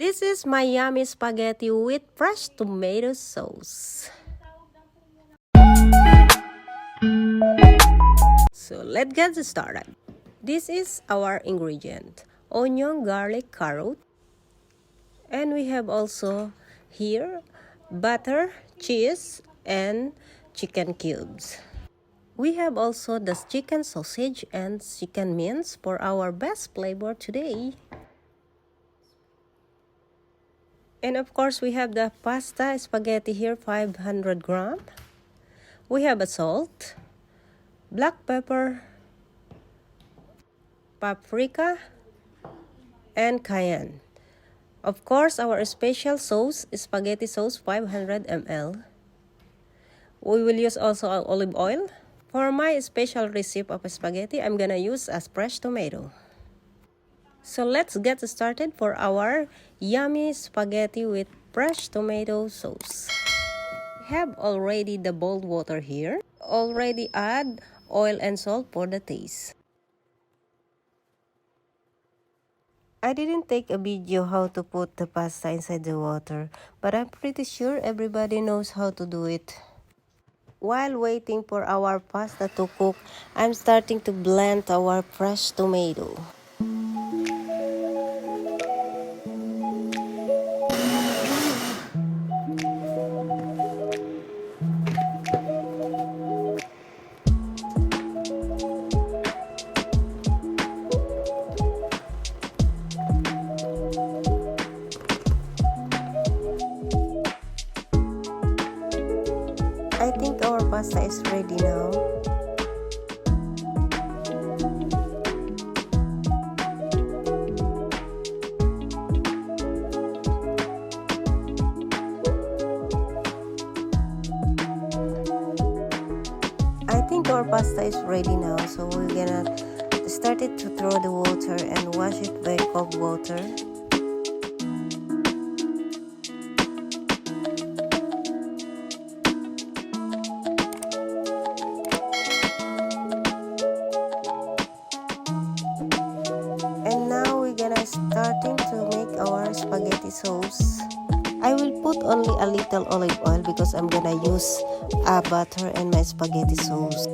This is my yummy spaghetti with fresh tomato sauce. So let's get started. This is our ingredient: onion, garlic, carrot. And we have also here butter, cheese, and chicken cubes. We have also the chicken sausage and chicken mince for our best flavor today. And of course, we have the pasta spaghetti here, 500 grams. We have a salt, black pepper, paprika, and cayenne. Of course, our special sauce, spaghetti sauce, 500 ml. We will use also olive oil. For my special recipe of spaghetti, I'm gonna use a fresh tomato. So let's get started for our yummy spaghetti with fresh tomato sauce. We have already the boiled water here. Already add oil and salt for the taste. I didn't take a video how to put the pasta inside the water, but I'm pretty sure everybody knows how to do it. While waiting for our pasta to cook, I'm starting to blend our fresh tomato. I think our pasta is ready now. I think our pasta is ready now, so we're gonna start it to throw the water and wash it by cold water. And now we're gonna starting to make our spaghetti sauce. I will put only a little olive oil because I'm gonna use butter and my spaghetti sauce.